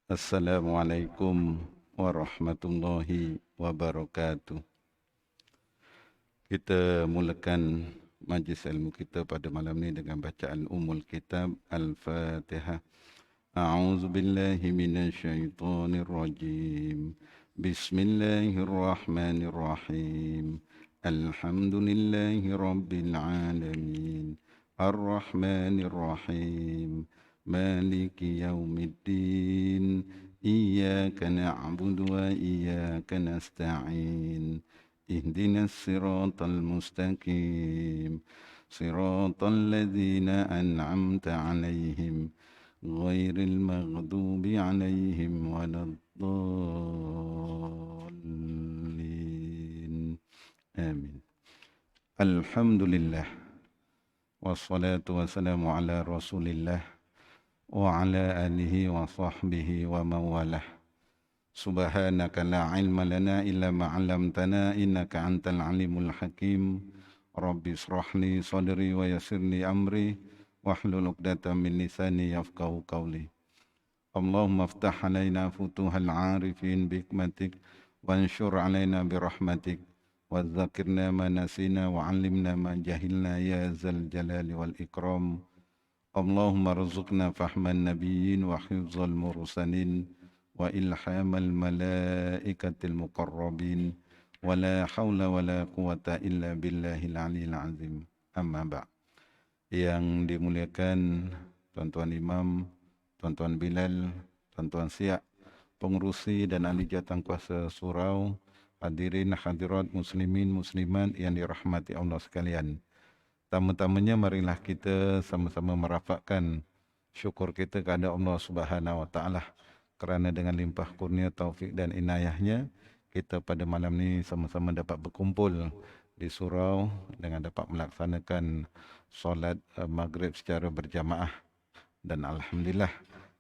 Assalamualaikum warahmatullahi wabarakatuh. Kita mulakan majlis ilmu kita pada malam ini dengan bacaan Ummul Kitab Al-Fatihah. A'udzu billahi minasyaitonir rajim. Bismillahirrahmanirrahim. Alhamdulillahi rabbil alamin. Ar-Rahmanir Rahim. مالك يوم الدين إياك نعبد وإياك نستعين اهدنا الصراط المستقيم صراط الذين أنعمت عليهم غير المغضوب عليهم ولا الضالين آمين. الحمد لله والصلاة والسلام على رسول الله وعلى آله وصحبه ومن والاه. سبحانك لا علم لنا إلا ما علمتنا إنك أنت العليم الحكيم. رب اشرح لي صدري ويسر لي أمري واحلل عقدة من لساني يفقهوا قولي. اللهم افتح علينا فتوح العارفين بحكمتك وانشر علينا برحمتك وذكرنا ما نسينا وعلمنا ما جهلنا يا ذا الجلال والإكرام. اللهم ارزقنا فهم النبيين وحفظ المرسلين وإلحام الملائكة المقربين ولا حول ولا قوة إلا بالله العلي العظيم. Amma ba'. Yang dimuliakan tuan-tuan imam, tuan-tuan Bilal, tuan-tuan Siak, pengurusi dan ahli jawatankuasa surau, hadirin hadirat muslimin muslimat yang dirahmati Allah sekalian. Pertama-tamanya marilah kita sama-sama merafakkan syukur kita kepada Allah Subhanahu Wa Taala kerana dengan limpah kurnia taufik dan inayahnya kita pada malam ini sama-sama dapat berkumpul di surau dengan dapat melaksanakan solat maghrib secara berjamaah, dan alhamdulillah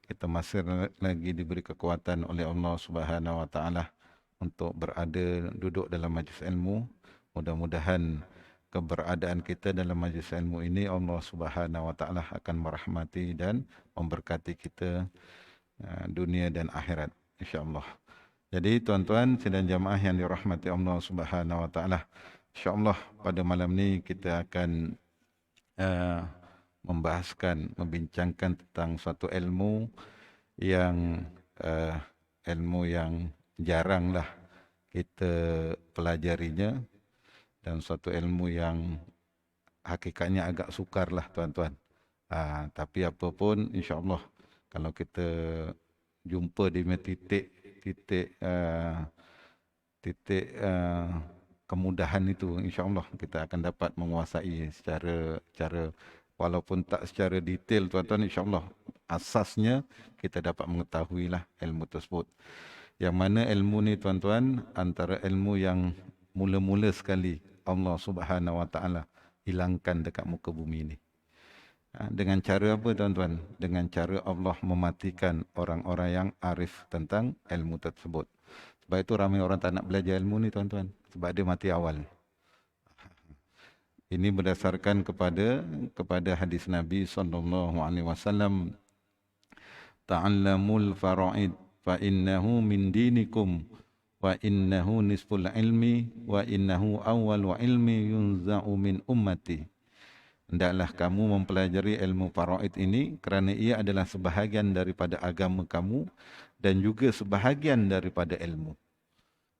kita masih lagi diberi kekuatan oleh Allah Subhanahu Wa Taala untuk berada duduk dalam majlis ilmu. Mudah-mudahan keberadaan kita dalam majlis ilmu ini Allah Subhanahu Wa Taala akan merahmati dan memberkati kita dunia dan akhirat, insya-Allah. Jadi tuan-tuan sidang jamaah yang dirahmati Allah Subhanahu Wa Taala, insya-Allah pada malam ini kita akan membincangkan tentang suatu ilmu yang jaranglah kita pelajarinya, dan suatu ilmu yang hakikatnya agak sukar lah tuan-tuan. Tapi apapun insya-Allah kalau kita jumpa di titik kemudahan itu, insya-Allah kita akan dapat menguasai secara walaupun tak secara detail tuan-tuan, insya-Allah asasnya kita dapat mengetahuilah ilmu tersebut. Yang mana ilmu ni tuan-tuan antara ilmu yang mula-mula sekali Allah Subhanahu Wa Taala hilangkan dekat muka bumi ini. Dengan cara apa tuan-tuan? Dengan cara Allah mematikan orang-orang yang arif tentang ilmu tersebut. Sebab itu ramai orang tak nak belajar ilmu ni tuan-tuan, sebab dia mati awal. Ini berdasarkan kepada hadis Nabi SAW. Ta'allamul fara'id fa innahu min dinikum wa innahu nisful ilmi wa innahu awwalu ilmi yunza'u min ummati. Hendaklah kamu mempelajari ilmu faraid ini kerana ia adalah sebahagian daripada agama kamu dan juga sebahagian daripada ilmu.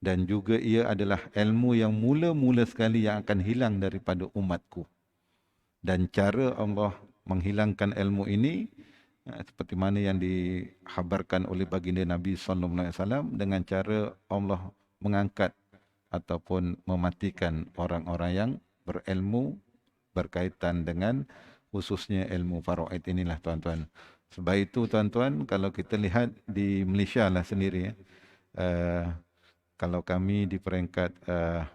Dan juga ia adalah ilmu yang mula-mula sekali yang akan hilang daripada umatku. Dan cara Allah menghilangkan ilmu ini seperti mana yang dikhabarkan oleh baginda Nabi SAW, dengan cara Allah mengangkat ataupun mematikan orang-orang yang berilmu berkaitan dengan khususnya ilmu faraid inilah tuan-tuan. Sebab itu tuan-tuan, kalau kita lihat di Malaysia lah sendiri, kalau kami di peringkat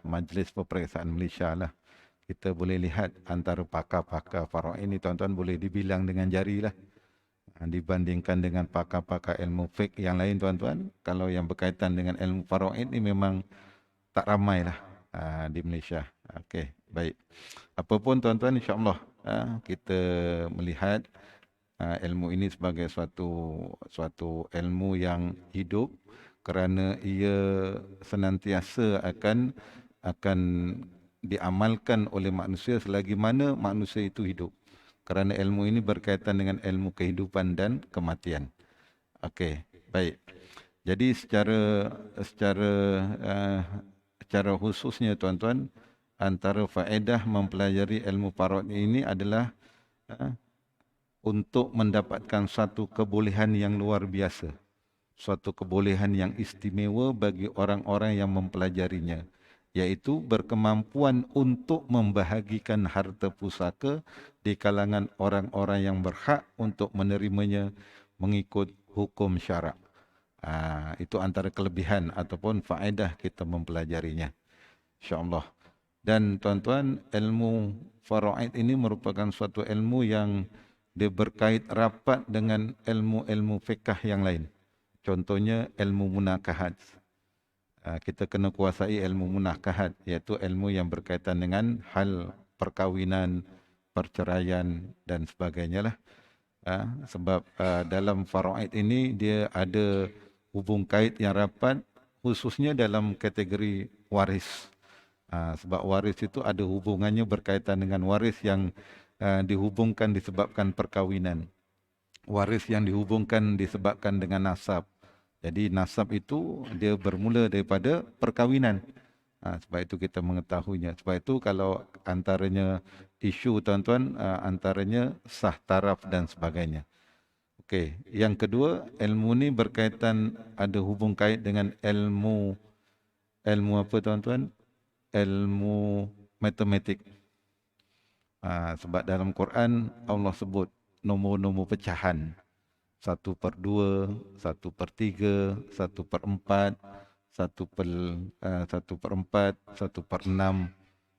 Majlis Peperiksaan Malaysia lah, kita boleh lihat antara pakar-pakar faraid ini tuan-tuan boleh dibilang dengan jari lah. Dibandingkan dengan pakar-pakar ilmu fiqh yang lain tuan-tuan, kalau yang berkaitan dengan ilmu faraid ini memang tak ramai lah di Malaysia. Okey, baik. Apapun tuan-tuan, insya-Allah kita melihat ilmu ini sebagai suatu ilmu yang hidup, kerana ia senantiasa akan diamalkan oleh manusia selagi mana manusia itu hidup. Kerana ilmu ini berkaitan dengan ilmu kehidupan dan kematian. Okey, baik. Jadi secara khususnya tuan-tuan, antara faedah mempelajari ilmu faraid ini adalah untuk mendapatkan satu kebolehan yang luar biasa, suatu kebolehan yang istimewa bagi orang-orang yang mempelajarinya, iaitu berkemampuan untuk membahagikan harta pusaka di kalangan orang-orang yang berhak untuk menerimanya mengikut hukum syarak. Itu antara kelebihan ataupun faedah kita mempelajarinya, insya-Allah. Dan tuan-tuan, ilmu faraid ini merupakan suatu ilmu yang dia berkait rapat dengan ilmu-ilmu fiqh yang lain. Contohnya ilmu munakahat. Kita kena kuasai ilmu munakahat, iaitu ilmu yang berkaitan dengan hal perkahwinan, perceraian dan sebagainya lah. Sebab dalam faraid ini dia ada hubung kait yang rapat, khususnya dalam kategori waris. Sebab waris itu ada hubungannya berkaitan dengan waris yang dihubungkan disebabkan perkahwinan. Waris yang dihubungkan disebabkan dengan nasab. Jadi nasab itu dia bermula daripada perkahwinan. Sebab itu kita mengetahuinya. Sebab itu kalau antaranya isu tuan-tuan, antaranya sah taraf dan sebagainya. Okey, yang kedua, ilmu ni berkaitan, ada hubung kait dengan ilmu apa tuan-tuan? Ilmu matematik. Sebab dalam Quran Allah sebut nombor-nombor pecahan. 1/2, 1/3, 1/4, 1/4, 1/6,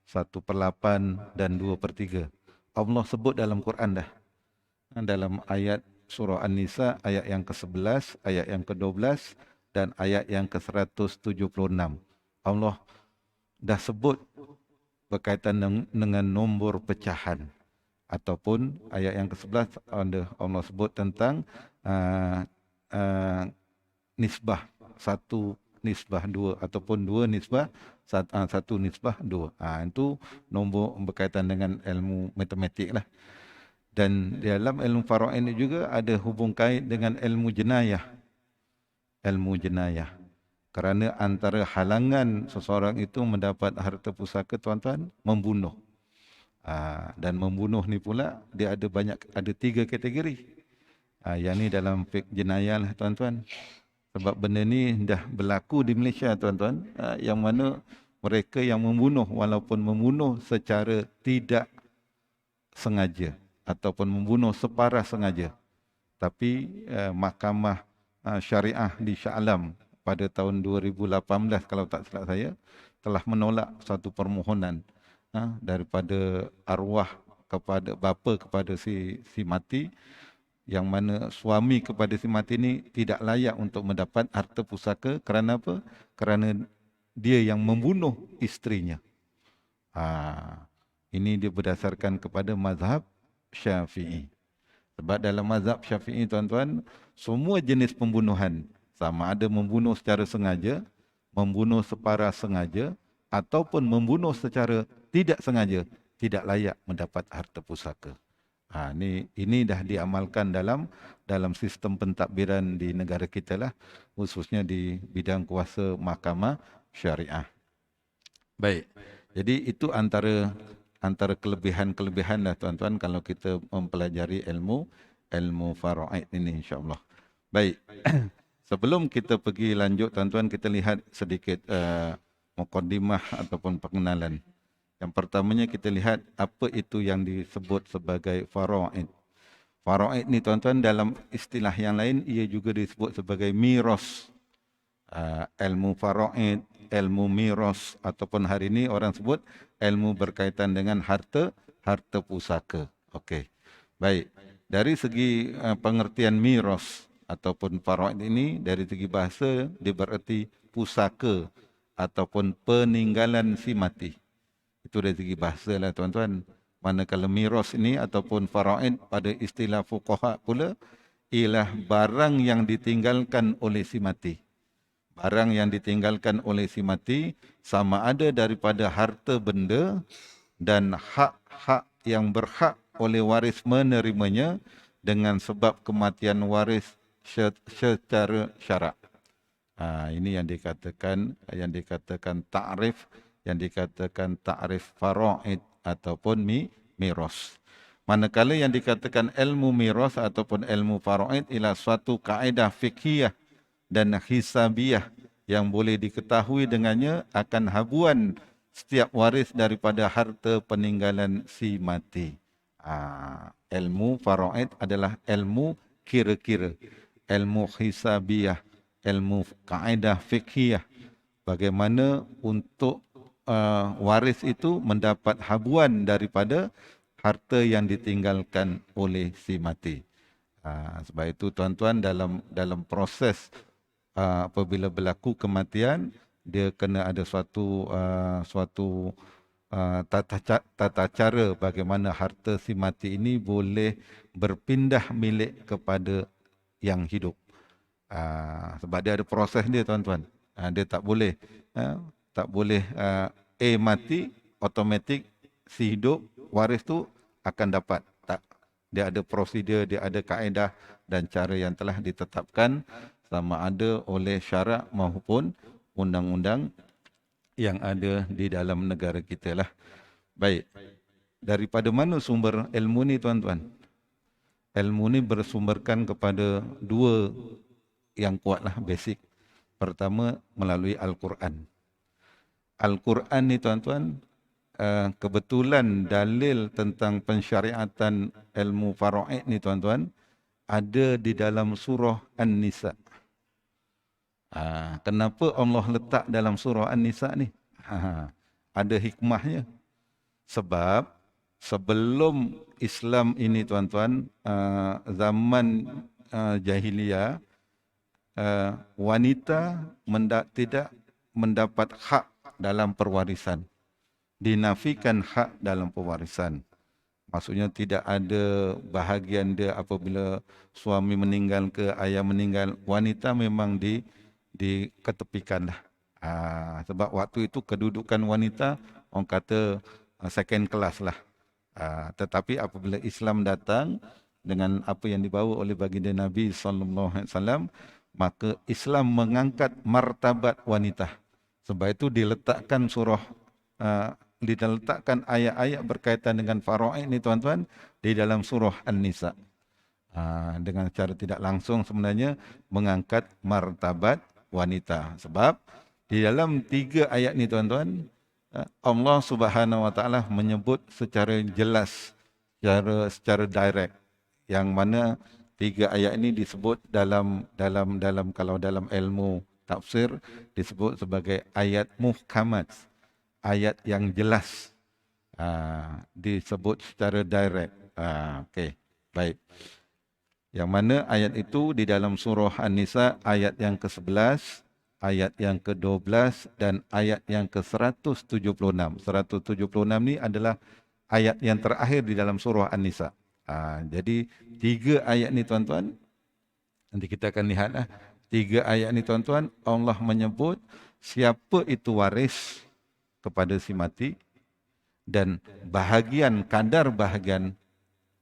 1/8 dan 2/3. Allah sebut dalam Quran dah. Dalam ayat surah An-Nisa ayat yang ke-11, ayat yang ke-12 dan ayat yang ke-176. Allah dah sebut berkaitan dengan nombor pecahan. Ataupun ayat yang ke-11 Allah sebut tentang nisbah 1/2 ataupun 2/1/2. Itu nombor berkaitan dengan ilmu matematik lah. Dan dalam ilmu faraid ini juga ada hubung kait dengan ilmu jenayah. Ilmu jenayah. Kerana antara halangan seseorang itu mendapat harta pusaka tuan-tuan, membunuh. Dan membunuh ni pula dia ada 3 kategori. Yang ni dalam fiqh jenayah lah tuan-tuan. Sebab benda ni dah berlaku di Malaysia tuan-tuan, yang mana mereka yang membunuh walaupun membunuh secara tidak sengaja ataupun membunuh separah sengaja. Tapi Mahkamah Syariah di Shah Alam pada tahun 2018 kalau tak silap saya telah menolak satu permohonan daripada arwah kepada bapa kepada si mati, yang mana suami kepada si mati ni tidak layak untuk mendapat harta pusaka. Kerana apa? Kerana dia yang membunuh isterinya. Ini dia berdasarkan kepada mazhab Syafi'i. Sebab dalam mazhab Syafi'i tuan-tuan, semua jenis pembunuhan, sama ada membunuh secara sengaja, membunuh separah sengaja, ataupun membunuh secara tidak sengaja, tidak layak mendapat harta pusaka. Ini dah diamalkan dalam sistem pentadbiran di negara kita lah, khususnya di bidang kuasa mahkamah syariah. Baik, jadi itu antara kelebihan-kelebihan lah tuan-tuan kalau kita mempelajari ilmu faraid ini, insya-Allah. Baik. Sebelum kita pergi lanjut tuan-tuan, kita lihat sedikit muqaddimah ataupun pengenalan. Yang pertamanya kita lihat apa itu yang disebut sebagai faraid. Faraid ni tuan-tuan dalam istilah yang lain ia juga disebut sebagai miras. Ilmu faraid, ilmu miras, ataupun hari ini orang sebut ilmu berkaitan dengan harta pusaka. Okey. Baik. Dari segi pengertian miras ataupun faraid ini, dari segi bahasa dia bererti pusaka ataupun peninggalan si mati. Itu dari segi bahasa lah tuan-tuan. Manakala miras ini ataupun faraid pada istilah fuqaha pula ialah barang yang ditinggalkan oleh si mati. Barang yang ditinggalkan oleh si mati sama ada daripada harta benda dan hak-hak yang berhak oleh waris menerimanya dengan sebab kematian waris secara syarak. Ini yang dikatakan ta'rif, yang dikatakan ta'rif faraid ataupun miras. Manakala yang dikatakan ilmu miras ataupun ilmu faraid ialah suatu kaedah fiqhiyah dan hisabiyah yang boleh diketahui dengannya akan habuan setiap waris daripada harta peninggalan si mati. Ilmu faraid adalah ilmu kira-kira, ilmu hisabiyah, ilmu kaedah fiqhiyah. Bagaimana untuk waris itu mendapat habuan daripada harta yang ditinggalkan oleh si mati. Sebab itu tuan-tuan dalam proses apabila berlaku kematian, dia kena ada suatu tata cara bagaimana harta si mati ini boleh berpindah milik kepada yang hidup. Sebab dia ada proses dia tuan-tuan. Dia tak boleh A mati automatik si hidup waris tu akan dapat. Tak. Dia ada prosedur, dia ada kaedah dan cara yang telah ditetapkan sama ada oleh syarak maupun undang-undang yang ada di dalam negara kita lah. Baik. Daripada mana sumber ilmu ni tuan-tuan? Ilmu ni bersumberkan kepada dua yang kuatlah basic. Pertama melalui Al-Quran. Al-Quran ni tuan-tuan, kebetulan dalil tentang pensyariatan ilmu faraid ni tuan-tuan ada di dalam surah An-Nisa. Kenapa Allah letak dalam surah An-Nisa ni? Ada hikmahnya. Sebab sebelum Islam ini tuan-tuan, zaman jahiliyah, wanita tidak mendapat hak dalam perwarisan. Dinafikan hak dalam perwarisan. Maksudnya tidak ada bahagian dia apabila suami meninggal ke ayah meninggal. Wanita memang diketepikan lah. Sebab waktu itu kedudukan wanita orang kata second class lah. Tetapi apabila Islam datang dengan apa yang dibawa oleh baginda Nabi SAW, maka Islam mengangkat martabat wanita. Sebab itu diletakkan diletakkan ayat-ayat berkaitan dengan faraid ni tuan-tuan di dalam surah An-Nisa. Dengan cara tidak langsung sebenarnya mengangkat martabat wanita. Sebab di dalam 3 ayat ni tuan-tuan, Allah Subhanahu Wa Taala menyebut secara jelas, secara direct, yang mana 3 ayat ini disebut dalam kalau dalam ilmu tafsir disebut sebagai ayat muhkamat, ayat yang jelas, disebut secara direct. Okey, baik. Yang mana ayat itu di dalam surah An-Nisa ayat yang ke-11, ayat yang ke-12 dan ayat yang ke-176. 176 ni adalah ayat yang terakhir di dalam surah An-Nisa. Jadi 3 ayat ni tuan-tuan, nanti kita akan lihatlah. 3 ayat ni tuan-tuan, Allah menyebut siapa itu waris kepada si mati dan kadar bahagian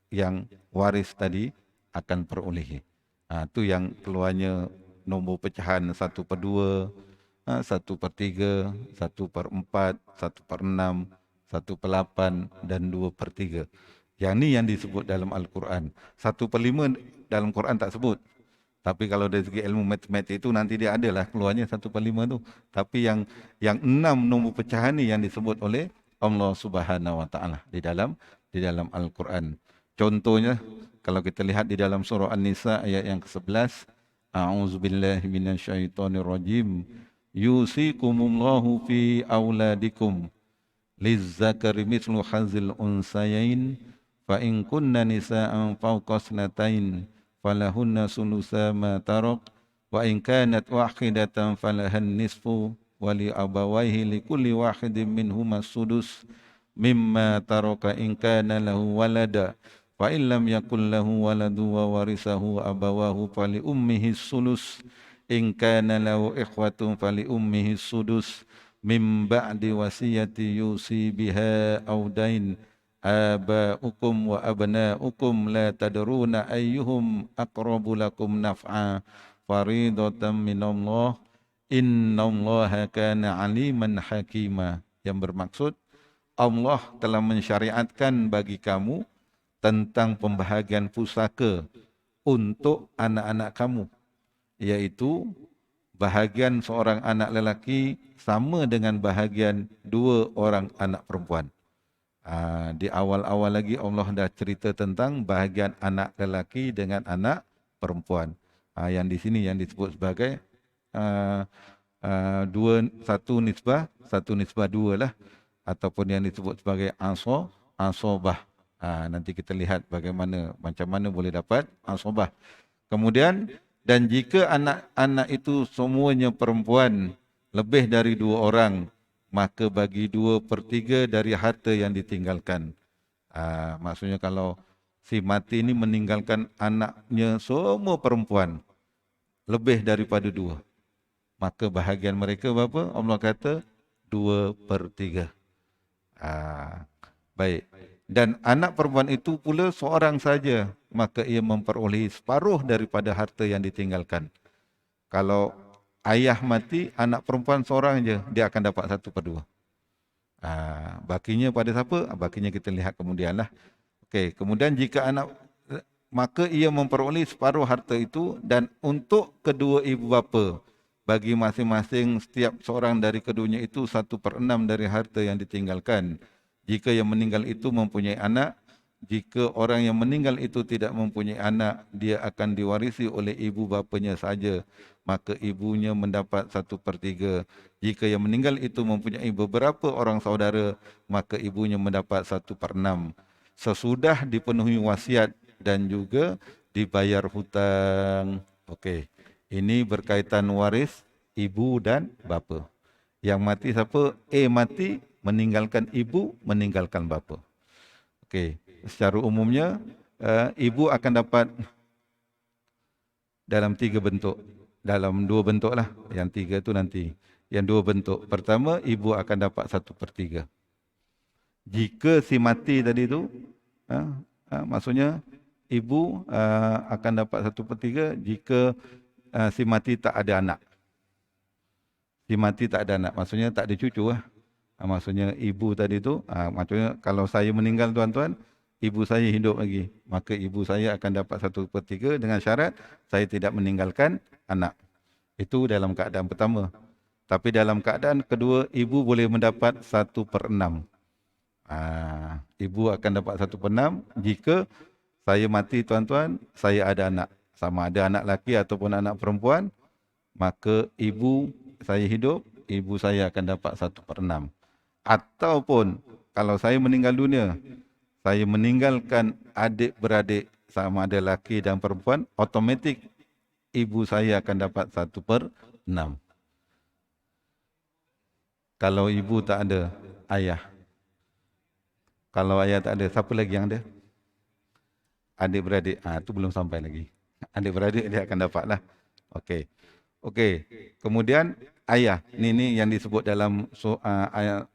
yang waris tadi akan perolehi. Itu yang keluarnya nombor pecahan 1/2, 1/3, 1/4, 1/6, 1/8 dan 2/3. Yang ni yang disebut dalam Al-Quran. 1/5 dalam Quran tak sebut. Tapi kalau dari segi ilmu matematik itu nanti dia adalah keluarnya 1/5 tu. Tapi yang 6 nombor pecahan ni yang disebut oleh Allah Subhanahu Wa Taala di dalam Al-Quran. Contohnya kalau kita lihat di dalam surah An-Nisa ayat yang ke-11, A'udzubillahi minasyaitonirrajim. Yusikumullahu fi auladikum lizzakari mithlu hazil unsayain fa in kunna nisa'an fawqa isnatain falahunna sulusa ma tarak wa in kanat wahidatan falahan nisfu wa li abawayhi likulli wahidin minhuma sudus mimma taraka in kana lahu walada fa in lam yakul lahu waladu wa warisahu abawahu fali ummihi sulus in kana lahu ikhwatun fali ummihi sudus mim ba'di wasiyati yusi biha aw dain aba'ukum wa abna'ukum la tadruna ayyuhum aqrabu lakum naf'a faridatan minallah innallaha kana aliman hakima, yang bermaksud Allah telah mensyariatkan bagi kamu tentang pembahagian pusaka untuk anak-anak kamu, iaitu bahagian seorang anak lelaki sama dengan bahagian dua orang anak perempuan. Di awal-awal lagi Allah dah cerita tentang bahagian anak lelaki dengan anak perempuan. Yang di sini yang disebut sebagai satu nisbah dua lah, ataupun yang disebut sebagai asobah. Nanti kita lihat bagaimana, macam mana boleh dapat asobah. Kemudian, dan jika anak-anak itu semuanya perempuan, lebih dari dua orang, maka bagi 2/3 dari harta yang ditinggalkan. Maksudnya kalau si mati ini meninggalkan anaknya semua perempuan, lebih daripada 2, maka bahagian mereka berapa? Allah kata 2/3. Baik. Dan anak perempuan itu pula seorang saja, maka ia memperolehi separuh daripada harta yang ditinggalkan. Kalau ayah mati, anak perempuan seorang je, dia akan dapat 1/2. Bakinya pada siapa? Bakinya kita lihat kemudianlah. Okey, kemudian jika anak, maka ia memperoleh separuh harta itu, dan untuk kedua ibu bapa, bagi masing-masing setiap seorang dari keduanya itu 1/6 dari harta yang ditinggalkan. Jika yang meninggal itu mempunyai anak, jika orang yang meninggal itu tidak mempunyai anak, dia akan diwarisi oleh ibu bapanya saja, maka ibunya mendapat 1/3. Jika yang meninggal itu mempunyai beberapa orang saudara, maka ibunya mendapat 1/6. Sesudah dipenuhi wasiat dan juga dibayar hutang. Okey. Ini berkaitan waris ibu dan bapa. Yang mati siapa? A mati, meninggalkan ibu, meninggalkan bapa. Okey. Secara umumnya, ibu akan dapat dalam 3 bentuk. Dalam 2 bentuk lah. Yang 3 tu nanti. Yang 2 bentuk. Pertama, ibu akan dapat 1/3. Jika si mati tadi tu, maksudnya ibu akan dapat 1/3 jika si mati tak ada anak. Si mati tak ada anak, maksudnya tak ada cucu lah. Maksudnya ibu tadi tu, maksudnya kalau saya meninggal tuan-tuan, ibu saya hidup lagi, maka ibu saya akan dapat 1/3 dengan syarat saya tidak meninggalkan anak. Itu dalam keadaan pertama. Tapi dalam keadaan kedua, ibu boleh mendapat 1/6. Ibu akan dapat 1/6 jika saya mati tuan-tuan, saya ada anak. Sama ada anak lelaki ataupun anak perempuan, maka ibu saya hidup, ibu saya akan dapat 1/6. Ataupun kalau saya meninggal dunia, saya meninggalkan adik-beradik sama ada lelaki dan perempuan, automatik ibu saya akan dapat 1/6. Kalau ibu tak ada, ayah. Kalau ayah tak ada, siapa lagi yang ada? Adik-beradik. Itu belum sampai lagi. Adik-beradik dia akan dapatlah. Okey. Okey. Kemudian ayah. Ini yang disebut dalam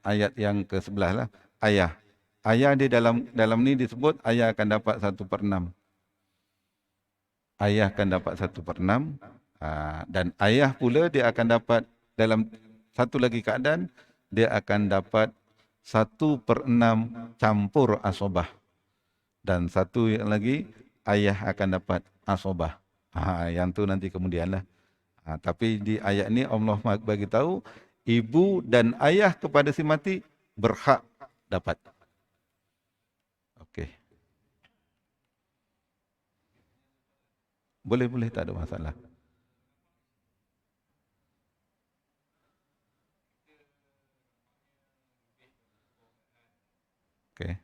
ayat yang ke-11 lah. Ayah. Ayah dia dalam ni disebut ayah akan dapat 1/6. Ayah akan dapat 1/6. Dan ayah pula dia akan dapat dalam satu lagi keadaan, dia akan dapat 1/6 campur asobah. Dan satu yang lagi, ayah akan dapat asobah. Yang tu nanti kemudianlah. Tapi di ayat ni Allah bagi tahu ibu dan ayah kepada si mati berhak dapat. Okey. Boleh, tak ada masalah. Okey.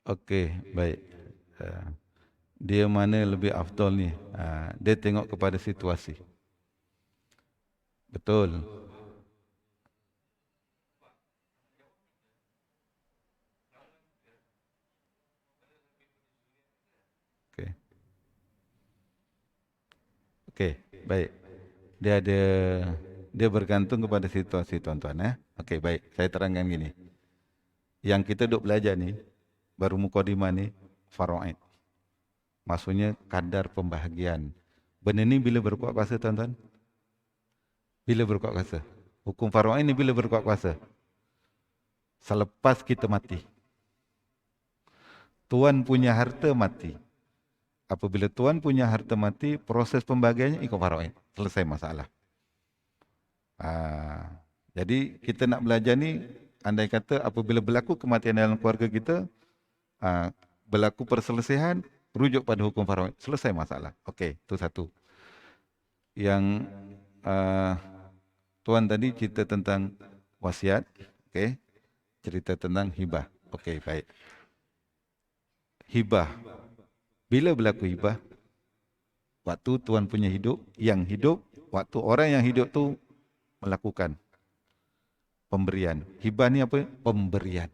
Okey, baik. Dia mana lebih afdal ni? Dia tengok kepada situasi. Betul. Okey. Okey, baik. Dia bergantung kepada situasi tuan-tuan Okey, baik. Saya terangkan gini. Yang kita duk belajar ni baru mukadimah ni faraid. Maksudnya kadar pembahagian. Benda ni bila berkuat kuasa tuan-tuan? Bila berkuat kuasa? Hukum faraid ni bila berkuat kuasa? Selepas kita mati. Tuan punya harta mati. Apabila tuan punya harta mati, proses pembagiannya ikut faraid. Selesai masalah. Jadi kita nak belajar ni, andai kata apabila berlaku kematian dalam keluarga kita, berlaku perselisihan, rujuk pada hukum faraid. Selesai masalah. Okey, itu satu. Yang tuan tadi cerita tentang wasiat, okey. Cerita tentang hibah. Okey, baik. Hibah. Bila berlaku hibah? Waktu tuan punya hidup, yang hidup, waktu orang yang hidup tu melakukan pemberian. Hibah ni apa? Pemberian.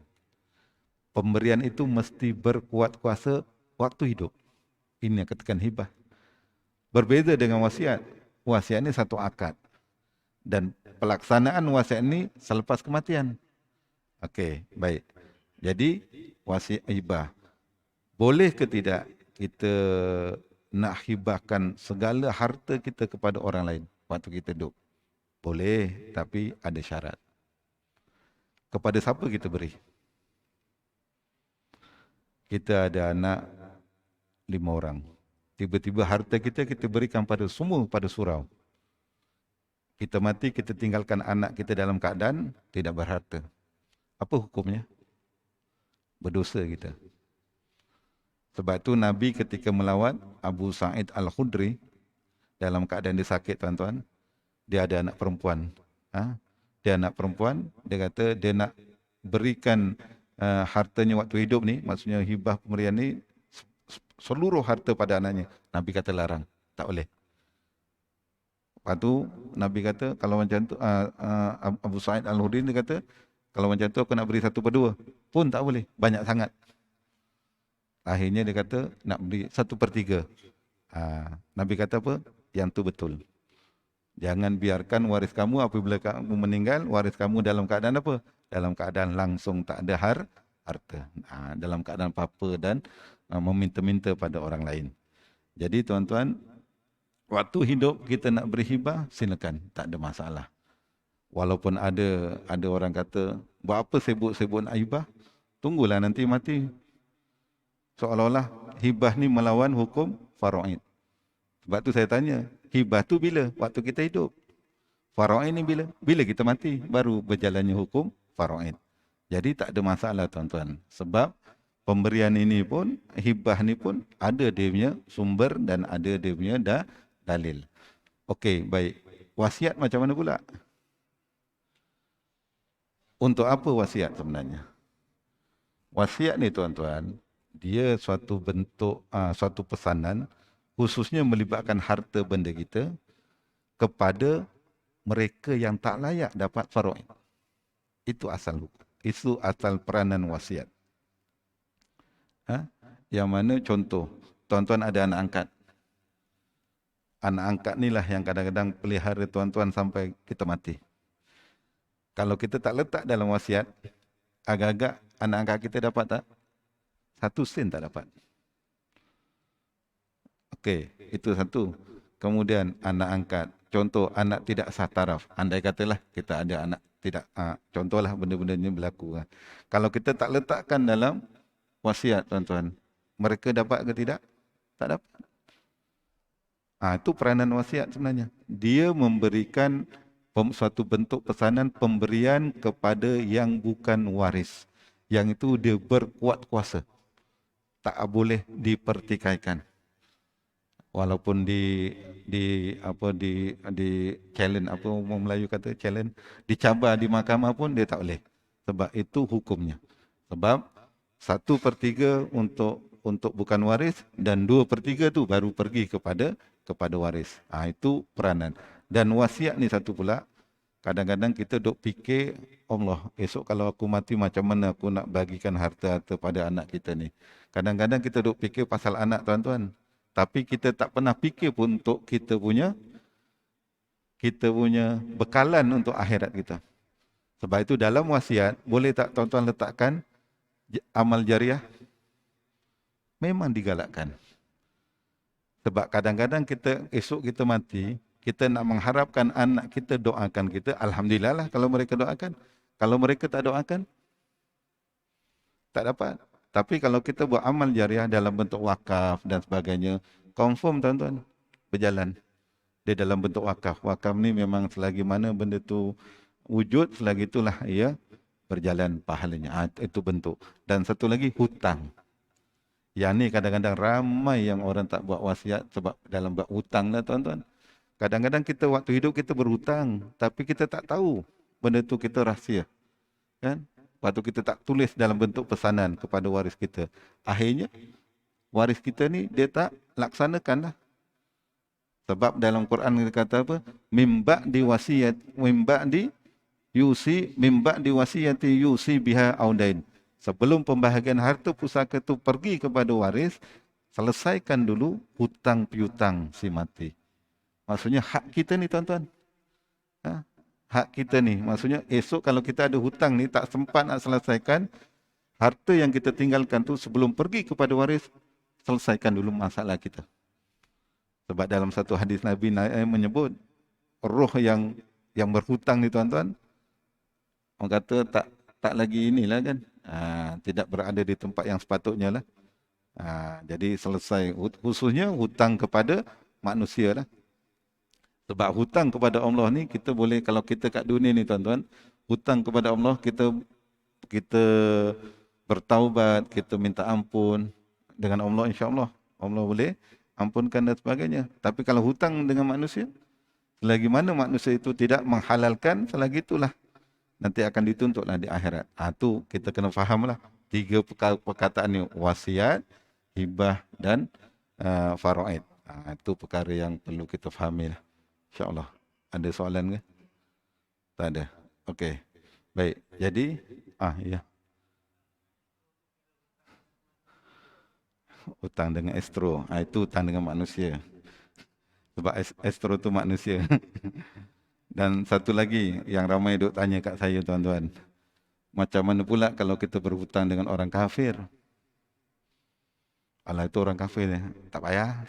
Pemberian itu mesti berkuat kuasa waktu hidup. Ini yang katakan hibah. Berbeza dengan wasiat. Wasiat ni satu akad. Dan pelaksanaan wasiat ni selepas kematian. Okey, baik. Jadi, wasiat hibah. Boleh ke tidak kita nak hibahkan segala harta kita kepada orang lain waktu kita hidup? Boleh, tapi ada syarat. Kepada siapa kita beri? Kita ada anak 5 orang. Tiba-tiba harta kita berikan pada semua pada surau. Kita mati, kita tinggalkan anak kita dalam keadaan tidak berharta. Apa hukumnya? Berdosa kita. Sebab tu Nabi ketika melawat Abu Sa'id Al-Khudri dalam keadaan dia sakit tuan-tuan, dia ada anak perempuan. Dia anak perempuan, dia kata dia nak berikan hartanya waktu hidup ni, maksudnya hibah pemberian ni, seluruh harta pada anaknya. Nabi kata larang, tak boleh. Lepas tu Nabi kata kalau macam tu, Abu Sa'id Al-Khudri dia kata, kalau macam tu aku nak beri 1/2 pun tak boleh, banyak sangat. Akhirnya dia kata nak beri 1/3. Nabi kata apa? Yang tu betul. Jangan biarkan waris kamu apabila kamu meninggal, waris kamu dalam keadaan apa? Dalam keadaan langsung tak ada harta. Dalam keadaan apa-apa dan meminta-minta pada orang lain. Jadi tuan-tuan, waktu hidup kita nak beri hibah, silakan, tak ada masalah. Walaupun ada orang kata, buat apa sibuk-sibuk nak hibah? Tunggulah nanti mati. Seolah-olah hibah ni melawan hukum faraid. Sebab tu saya tanya, hibah tu bila? Waktu kita hidup. Faraid ni bila? Bila kita mati, baru berjalannya hukum faraid. Jadi tak ada masalah tuan-tuan. Sebab pemberian ini pun, hibah ni pun ada dia punya sumber dan ada dia punya dalil. Okey, baik. Wasiat macam mana pula? Untuk apa wasiat sebenarnya? Wasiat ni tuan-tuan, dia suatu bentuk, suatu pesanan khususnya melibatkan harta benda kita kepada mereka yang tak layak dapat faraid. Itu asal hukum. Itu asal peranan wasiat. Yang mana contoh, tuan-tuan ada anak angkat. Anak angkat ni lah yang kadang-kadang pelihara tuan-tuan sampai kita mati. Kalau kita tak letak dalam wasiat, agak-agak anak angkat kita dapat tak? 1 sen tak dapat. Okey, itu satu. Kemudian anak angkat. Contoh anak tidak sah taraf. Andai katalah kita ada anak tidak, contohlah benda-benda ini berlaku. Kalau kita tak letakkan dalam wasiat tuan-tuan, mereka dapat ke tidak? Tak dapat. Itu peranan wasiat sebenarnya. Dia memberikan suatu bentuk pesanan pemberian kepada yang bukan waris. Yang itu dia berkuat kuasa. Tak boleh dipertikaikan. Walaupun di challenge, apa orang Melayu kata challenge, dicabar di mahkamah pun dia tak boleh. Sebab itu hukumnya. Sebab 1/3 untuk bukan waris, dan 2/3 tu baru pergi kepada waris. Itu peranan. Dan wasiat ni satu pula, kadang-kadang kita duk fikir, Allah, esok kalau aku mati macam mana aku nak bagikan harta-harta pada anak kita ni. Kadang-kadang kita duk fikir pasal anak, tuan-tuan. Tapi kita tak pernah fikir pun untuk kita punya bekalan untuk akhirat kita. Sebab itu dalam wasiat, boleh tak tuan-tuan letakkan amal jariah? Memang digalakkan. Sebab kadang-kadang esok kita mati, kita nak mengharapkan anak kita doakan kita. Alhamdulillah lah kalau mereka doakan. Kalau mereka tak doakan, tak dapat. Tapi kalau kita buat amal jariah dalam bentuk wakaf dan sebagainya, confirm tuan-tuan, berjalan. Dia dalam bentuk wakaf. Wakaf ni memang selagi mana benda tu wujud, selagi itulah ia berjalan pahalanya. Itu bentuk. Dan satu lagi, hutang. Yang ni kadang-kadang ramai yang orang tak buat wasiat sebab dalam buat hutang lah, tuan-tuan. Kadang-kadang kita waktu hidup kita berhutang, tapi kita tak tahu benda tu kita rahsia. Kan? Waktu kita tak tulis dalam bentuk pesanan kepada waris kita. Akhirnya, waris kita ni dia tak laksanakan lah. Sebab dalam Quran dia kata apa? Mimba di wasiat, mimba di wasiyati yusi biha audain. Sebelum pembahagian harta pusaka itu pergi kepada waris, selesaikan dulu hutang piutang si mati. Maksudnya hak kita ni, tuan-tuan. Hak kita ni. Maksudnya esok kalau kita ada hutang ni, tak sempat nak selesaikan, harta yang kita tinggalkan tu sebelum pergi kepada waris, selesaikan dulu masalah kita. Sebab dalam satu hadis Nabi menyebut, roh yang berhutang ni, tuan-tuan, orang kata tak lagi inilah kan. Tidak berada di tempat yang sepatutnya lah. Jadi selesai, khususnya hutang kepada manusia lah. Sebab hutang kepada Allah ni, kita boleh, kalau kita kat dunia ni, tuan-tuan, hutang kepada Allah, kita bertaubat, kita minta ampun dengan Allah, insya-Allah Allah boleh ampunkan dan sebagainya. Tapi kalau hutang dengan manusia, selagi mana manusia itu tidak menghalalkan, selagi itulah nanti akan dituntutlah di akhirat. Tu kita kena fahamlah 3 perkataan ni, wasiat, hibah dan faraid. Itu perkara yang perlu kita fahami lah. InsyaAllah. Ada soalan ke? Tak ada. Okey. Baik. Jadi, ya. Hutang dengan estro. Itu hutang dengan manusia. Sebab estro tu manusia. Dan satu lagi yang ramai duk tanya kat saya, tuan-tuan. Macam mana pula kalau kita berhutang dengan orang kafir? Alah, itu orang kafir. Tak payah.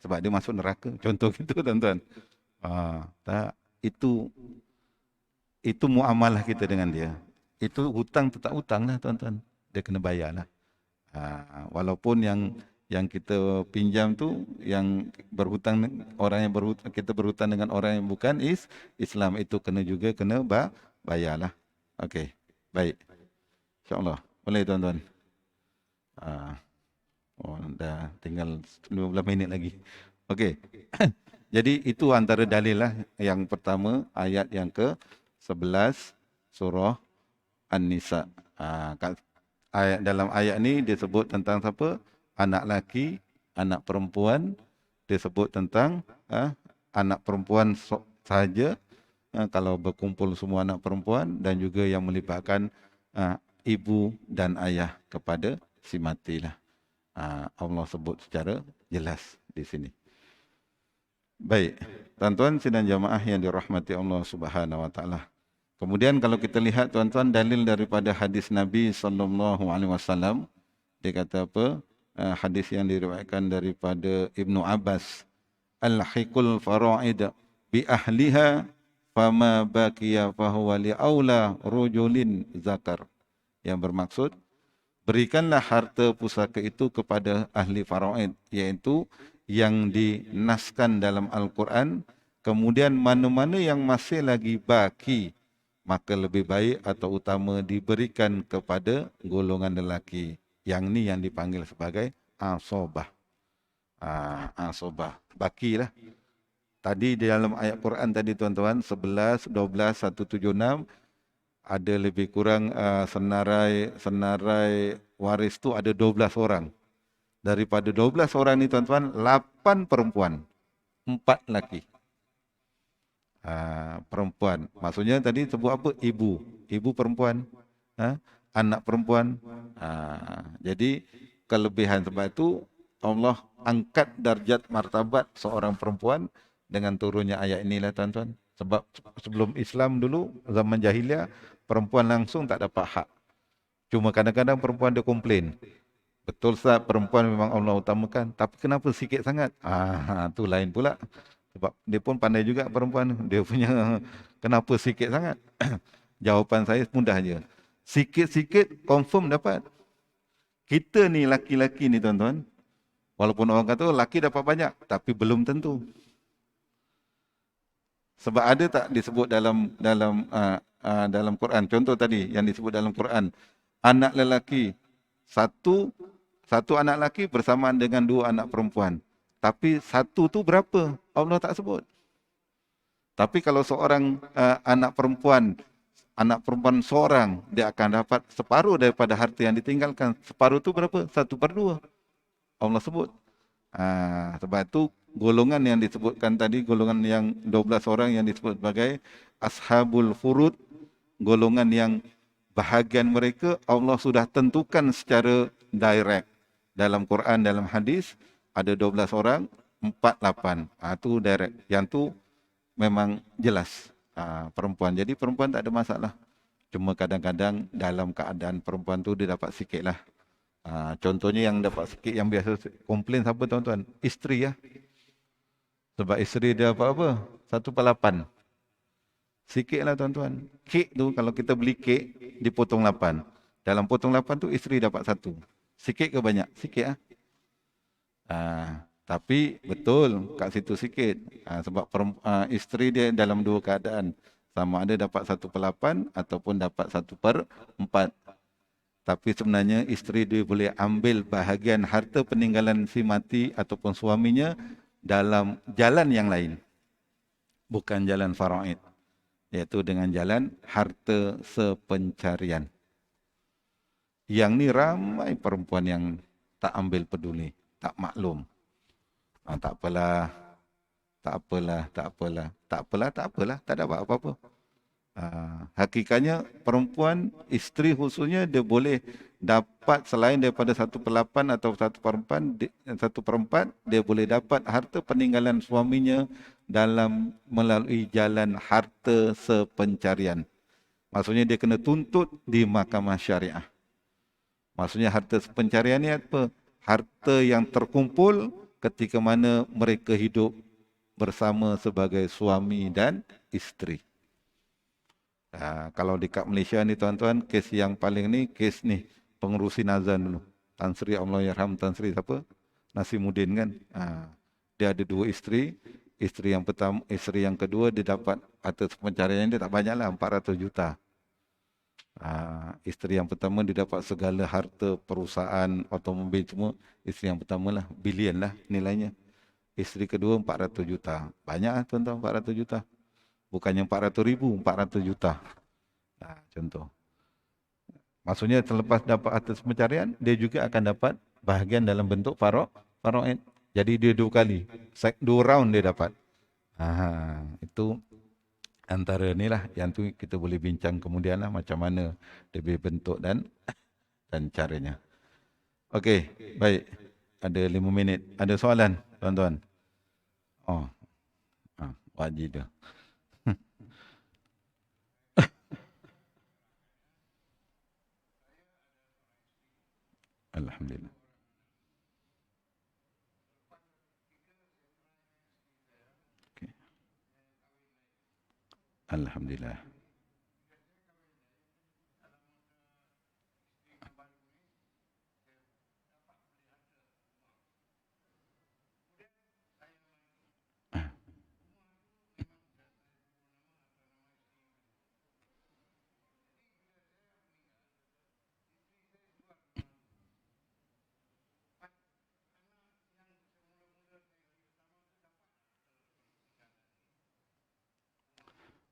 Sebab dia masuk neraka. Contoh gitu, tuan-tuan. Tak. Itu muamalah kita dengan dia. Itu hutang tetap hutang lah, tuan-tuan. Dia kena bayar lah. Walaupun yang kita pinjam tu, yang berhutang, orang yang berhutang, kita berhutang dengan orang yang bukan Islam, itu kena bayarlah. Okey, baik. InsyaAllah. Boleh, tuan-tuan. Dah tinggal 15 minit lagi. Okey. Jadi itu antara dalil lah. Yang pertama, ayat yang ke-11 surah An-Nisa. Dalam ayat ni dia sebut tentang siapa? Anak laki, anak perempuan. Dia sebut tentang anak perempuan sahaja, kalau berkumpul semua anak perempuan, dan juga yang melibatkan ibu dan ayah kepada si matilah. Allah sebut secara jelas di sini. Baik, tuan-tuan sidang jamaah yang dirahmati Allah Subhanahu wa taala. Kemudian kalau kita lihat, tuan-tuan, dalil daripada hadis Nabi SAW, dia kata apa? Hadis yang diriwayatkan daripada Ibnu Abbas, Al-hiqul fara'id bi ahliha fama baqiya fahuwa li aula rujulin zakar. Yang bermaksud, berikanlah harta pusaka itu kepada ahli fara'id, iaitu yang dinaskan dalam Al-Quran. Kemudian mana-mana yang masih lagi baki, maka lebih baik atau utama diberikan kepada golongan lelaki. Yang ni yang dipanggil sebagai asobah. Asobah. Baki lah. Tadi di dalam ayat Quran tadi, tuan-tuan, 11, 12, 176, ada lebih kurang senarai waris tu ada 12 orang. Daripada 12 orang ni tuan-tuan, 8 perempuan, 4 lelaki. Perempuan. Maksudnya tadi sebut apa? Ibu. Ibu perempuan. Anak perempuan. Jadi kelebihan sebab itu Allah angkat darjat martabat seorang perempuan dengan turunnya ayat inilah tuan-tuan. Sebab sebelum Islam dulu, zaman jahiliah, perempuan langsung tak dapat hak. Cuma kadang-kadang perempuan dia komplain. Betul Ustaz, perempuan memang Allah utamakan. Tapi kenapa sikit sangat? Tu lain pula. Sebab dia pun pandai juga perempuan. Dia punya kenapa sikit sangat? Jawapan saya mudah je. Sikit-sikit confirm dapat. Kita ni laki-laki ni tuan-tuan. Walaupun orang kata laki dapat banyak. Tapi belum tentu. Sebab ada tak disebut dalam Quran. Contoh tadi yang disebut dalam Quran. Anak lelaki. Satu anak lelaki bersamaan dengan 2 anak perempuan. Tapi satu tu berapa? Allah tak sebut. Tapi kalau seorang anak perempuan seorang, dia akan dapat separuh daripada harta yang ditinggalkan. Separuh tu berapa? 1/2. Allah sebut. Sebab itu golongan yang disebutkan tadi, golongan yang 12 orang yang disebut sebagai Ashabul Furud, golongan yang bahagian mereka Allah sudah tentukan secara direct. Dalam Quran, dalam hadis, ada 12 orang, 4, 8. Itu direct. Yang tu memang jelas perempuan. Jadi perempuan tak ada masalah. Cuma kadang-kadang dalam keadaan perempuan tu dia dapat sikit lah. Contohnya yang dapat sikit, yang biasa komplain siapa tuan-tuan? Isteri ya. Sebab isteri dia dapat apa? 1/8. Sikit lah tuan-tuan. Kek tu kalau kita beli kek, dipotong 8. Dalam potong 8 tu isteri dapat 1. Sikit ke banyak? Sikit lah. Tapi betul kat situ sikit. Sebab isteri dia dalam 2 keadaan. Sama ada dapat 1/8 ataupun dapat 1/4. Tapi sebenarnya isteri dia boleh ambil bahagian harta peninggalan si mati ataupun suaminya dalam jalan yang lain. Bukan jalan faraid. Iaitu dengan jalan harta sepencarian. Yang ni ramai perempuan yang tak ambil peduli, tak maklum. Tak apalah, tak apalah, tak ada apa-apa. Hakikatnya perempuan, isteri khususnya dia boleh dapat selain daripada 1/8 atau 1/4, dia boleh dapat harta peninggalan suaminya dalam melalui jalan harta sepencarian. Maksudnya dia kena tuntut di mahkamah syariah. Maksudnya harta pencarian ni apa? Harta yang terkumpul ketika mana mereka hidup bersama sebagai suami dan isteri. Kalau dekat Malaysia ni tuan-tuan, kes yang paling ni, kes ni pengerusi Nazan dulu. Tan Sri Allahyarham Tan Sri siapa? Nasimuddin kan. Dia ada 2 isteri. Isteri yang pertama, isteri yang kedua dia dapat harta pencarian dia tak banyaklah, 400 juta. Isteri yang pertama dia dapat segala harta perusahaan automobil semua. Isteri yang pertama lah, bilion lah nilainya. Isteri kedua 400 juta. Banyak lah tuan-tuan, 400 juta. Bukannya 400 ribu, 400 juta. Contoh. Maksudnya selepas dapat harta pencarian, dia juga akan dapat bahagian dalam bentuk faraid. Jadi dia 2 kali. 2 round dia dapat. Itu antara ni lah yang tu kita boleh bincang kemudian lah macam mana dia bentuk dan caranya. Okey, baik. Ada 5 minit. Ada soalan, tuan-tuan? Wajib dah. Alhamdulillah. Okay. Alhamdulillah.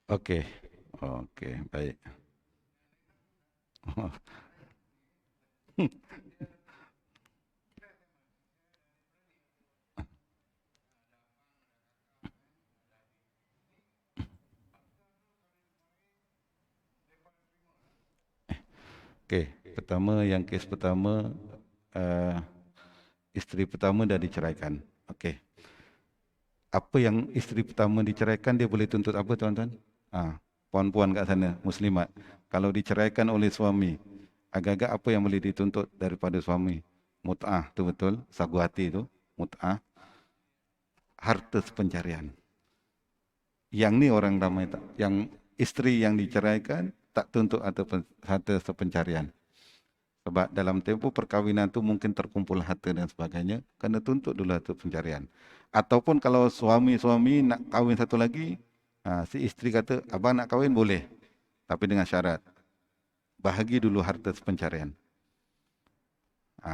Okey. Okey, baik. Okey, pertama yang kes pertama uh, isteri pertama dah diceraikan. Okey. Apa yang isteri pertama diceraikan dia boleh tuntut apa tuan-tuan? Puan-puan kat sana muslimat. Kalau diceraikan oleh suami, agak-agak apa yang boleh dituntut daripada suami? Mut'ah tu betul, sagu hati tu, mut'ah, harta sepencarian. Yang ni orang ramai tak, yang isteri yang diceraikan tak tuntut harta sepencarian. Sebab dalam tempoh perkahwinan tu mungkin terkumpul harta dan sebagainya, kena tuntut dulu harta pencarian. Ataupun kalau suami-suami nak kahwin satu lagi, si isteri kata, abang nak kahwin boleh. Tapi dengan syarat, bahagi dulu harta pencarian.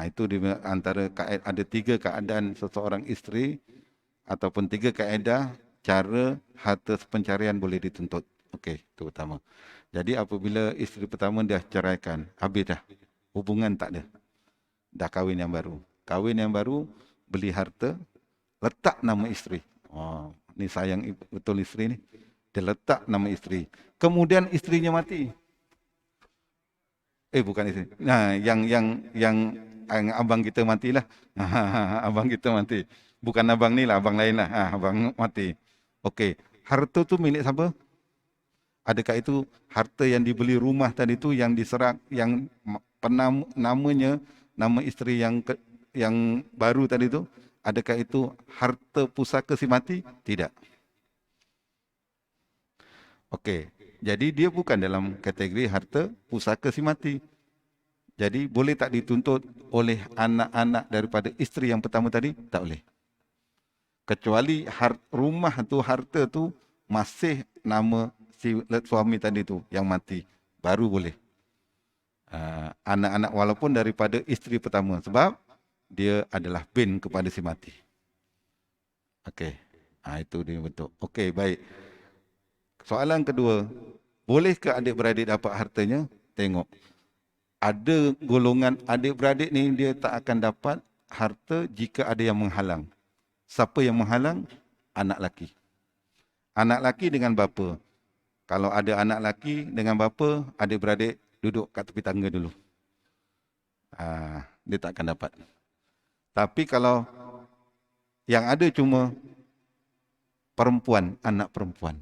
Itu antara ada 3 keadaan seseorang isteri ataupun 3 kaedah cara harta pencarian boleh dituntut. Okey, itu pertama. Jadi apabila isteri pertama dah ceraikan, habis dah. Hubungan tak ada. Dah kahwin yang baru. Kahwin yang baru, beli harta, letak nama isteri. Ni sayang betul isteri ni. Dia letak nama isteri. Kemudian isterinya mati. Bukan isteri. Yang abang kita matilah. Abang kita mati. Bukan abang ni lah, abang lain lah. Abang mati. Okey. Harta tu milik siapa? Adakah itu harta yang dibeli rumah tadi tu yang diserak, yang namanya, nama isteri yang baru tadi tu, adakah itu harta pusaka si mati? Tidak. Okey. Jadi dia bukan dalam kategori harta pusaka si mati. Jadi boleh tak dituntut oleh anak-anak daripada isteri yang pertama tadi? Tak boleh. Kecuali rumah tu, harta tu masih nama si suami tadi tu yang mati. Baru boleh. Anak-anak walaupun daripada isteri pertama. Sebab dia adalah bin kepada si mati. Okey. Itu dia bentuk. Okey, baik. Soalan kedua. Bolehkah adik-beradik dapat hartanya? Tengok. Ada golongan adik-beradik ni dia tak akan dapat harta jika ada yang menghalang. Siapa yang menghalang? Anak laki. Anak laki dengan bapa. Kalau ada anak laki dengan bapa, adik-beradik duduk kat tepi tangga dulu. Dia tak akan dapat. Tapi kalau yang ada cuma perempuan, anak perempuan.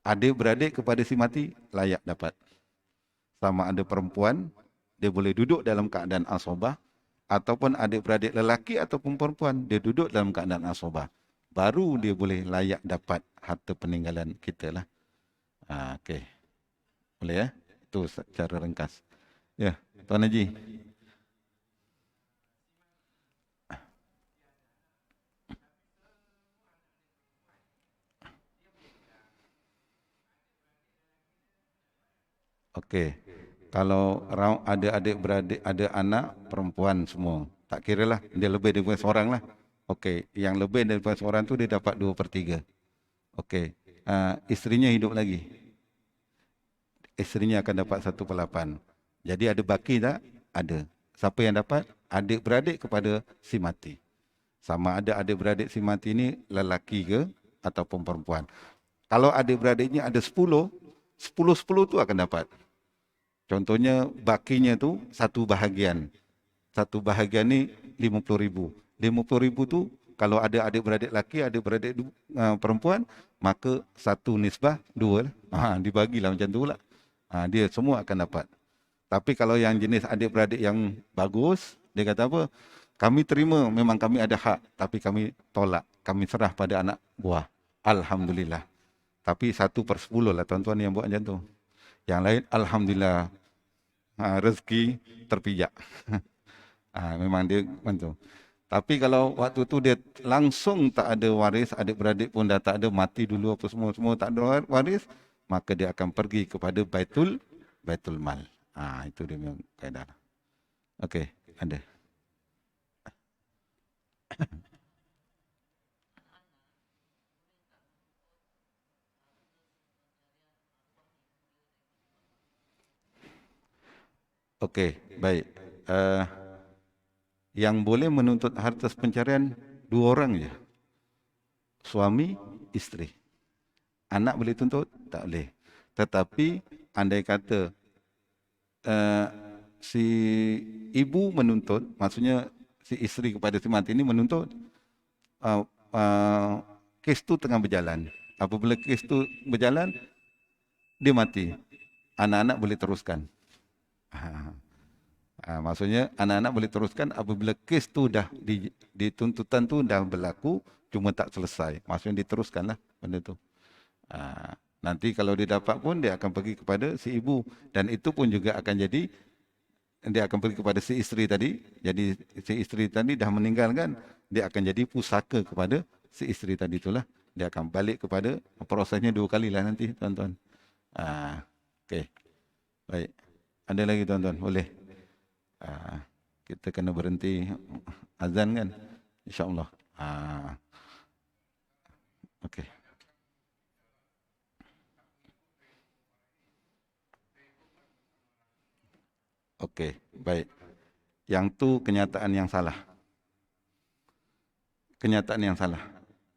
Adik-beradik kepada si mati, layak dapat. Sama ada perempuan, dia boleh duduk dalam keadaan asobah, ataupun adik-beradik lelaki ataupun perempuan, dia duduk dalam keadaan asobah. Baru dia boleh layak dapat harta peninggalan kita lah. Okey. Boleh ya? Itu secara ringkas. Ya, Tuan Haji. Okey. Kalau ada adik-beradik, ada anak perempuan semua. Tak kira lah, dia lebih daripada seorang lah. Okey, yang lebih daripada seorang tu dia dapat 2/3. Okey. Isterinya hidup lagi. Isterinya akan dapat 1/8. Jadi ada baki tak? Ada. Siapa yang dapat? Adik-beradik kepada si mati. Sama ada adik-beradik si mati ni lelaki ke ataupun perempuan. Kalau adik-beradiknya ada 10, 10 tu akan dapat. Contohnya bakinya tu satu bahagian. Satu bahagian ni 50,000. 50,000 tu kalau ada adik-beradik lelaki, adik-beradik perempuan, maka satu nisbah 2 lah. Dibagilah macam tu lah. Dia semua akan dapat. Tapi kalau yang jenis adik-beradik yang bagus, dia kata apa? Kami terima, memang kami ada hak, tapi kami tolak. Kami serah pada anak buah. Alhamdulillah. Tapi 1/10 lah tuan-tuan yang buat macam tu. Yang lain, Alhamdulillah, rezeki terpijak. Memang dia macam tu. Tapi kalau waktu tu dia langsung tak ada waris, adik-beradik pun dah tak ada, mati dulu apa semua tak ada waris, maka dia akan pergi kepada Baitul Mal. Itu dia memang kaedah. Okey, ada. Okey, baik. uh, yang boleh menuntut harta pencarian dua orang je. Suami, isteri. Anak boleh tuntut? Tak boleh. Tetapi andai kata uh, si ibu menuntut, maksudnya si isteri kepada si mati ini menuntut, uh, uh, kes tu tengah berjalan. Apabila kes tu berjalan, dia mati. Anak-anak boleh teruskan. Maksudnya anak-anak boleh teruskan apabila kes tu dah di tuntutan tu dah berlaku, cuma tak selesai. Maksudnya diteruskanlah benda tu. Nanti kalau dia dapat pun dia akan pergi kepada si ibu, dan itu pun juga akan jadi dia akan pergi kepada si isteri tadi. Jadi si isteri tadi dah meninggal kan, dia akan jadi pusaka kepada si isteri tadi itulah. Dia akan balik kepada prosesnya dua kalilah nanti tuan-tuan. Okey. Baik. Ada lagi tuan-tuan? Boleh. Kita kena berhenti azan kan? InsyaAllah. Okey. Okey, baik. Yang tu kenyataan yang salah. Kenyataan yang salah.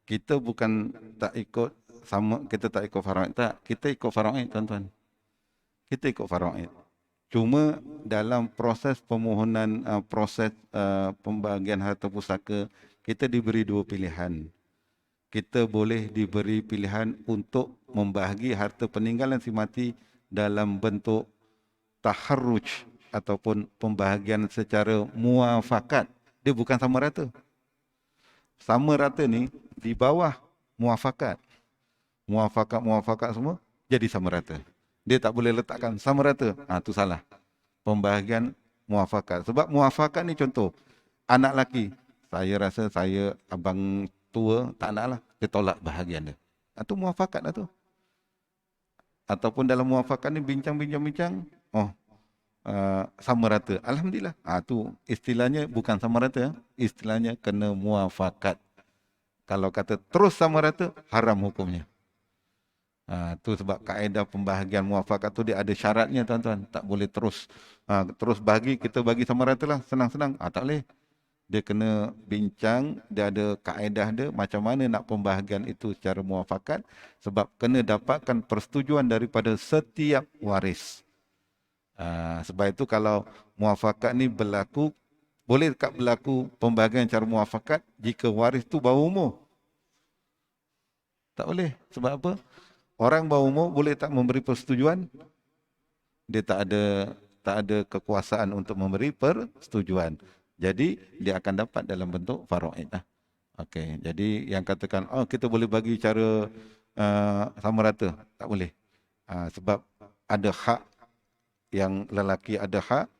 Kita bukan tak ikut sama, kita tak ikut faraid, tak. Kita ikut faraid tuan-tuan. Kita ikut faraid. Cuma dalam proses permohonan, proses pembahagian harta pusaka, kita diberi dua pilihan. Kita boleh diberi pilihan untuk membahagi harta peninggalan si mati dalam bentuk taharruj ataupun pembahagian secara muafakat. Dia bukan sama rata. Sama rata ni di bawah muafakat. Muafakat semua jadi sama rata. Dia tak boleh letakkan sama rata. Itu salah. Pembahagian muafakat. Sebab muafakat ni contoh, anak lelaki, saya rasa saya abang tua, tak nak lah. Dia tolak bahagian dia. Itu muafakat lah tu. Ataupun dalam muafakat ni bincang-bincang, sama rata. Alhamdulillah. Tu istilahnya bukan sama rata. Istilahnya kena muafakat. Kalau kata terus sama rata, haram hukumnya. Tu sebab kaedah pembahagian muafakat tu dia ada syaratnya tuan-tuan. Tak boleh terus bagi, kita bagi sama rata lah, senang-senang. Tak boleh. Dia kena bincang, dia ada kaedah dia macam mana nak pembahagian itu secara muafakat, sebab kena dapatkan persetujuan daripada setiap waris. Sebab itu kalau muafakat ni berlaku, boleh tak berlaku pembahagian cara muafakat jika waris tu bawah umur? Tak boleh. Sebab apa? Orang bawah umur boleh tak memberi persetujuan? Dia tak ada kekuasaan untuk memberi persetujuan. Jadi dia akan dapat dalam bentuk faraid lah. Okey, jadi yang katakan kita boleh bagi cara sama rata, tak boleh. Sebab ada hak, yang lelaki ada hak,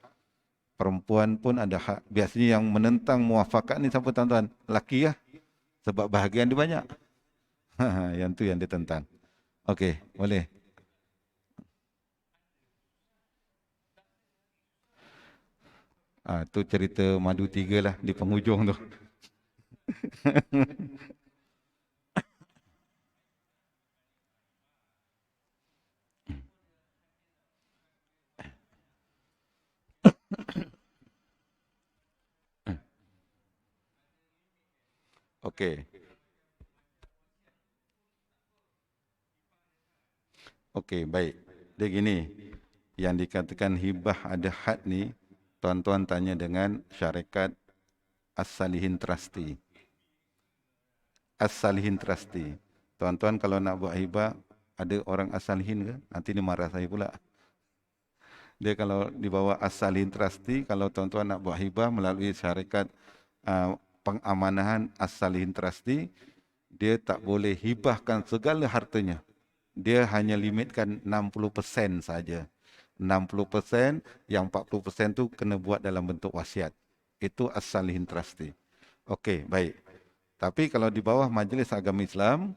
perempuan pun ada hak. Biasanya yang menentang muafakat ni siapa tuan-tuan? Lelaki lah. Sebab bahagian dia banyak. Yang tu yang dia tentang. Okey, boleh. Tu cerita madu tiga lah di penghujung tu. Okey. Okey, baik. Dia gini, yang dikatakan hibah ada had ni, tuan-tuan tanya dengan syarikat As-Salihin Trustee. As-Salihin Trustee. Tuan-tuan kalau nak buat hibah, ada orang As-Salihin ke? Nanti dia marah saya pula. Dia kalau di bawah As-Salihin Trustee, kalau tuan-tuan nak buat hibah melalui syarikat pengamanahan As-Salihin Trustee, dia tak boleh hibahkan segala hartanya. Dia hanya limitkan 60% saja. 60%, yang 40% tu kena buat dalam bentuk wasiat. Itu As-Salihin Trustee. Okey, baik. Tapi kalau di bawah Majlis Agama Islam,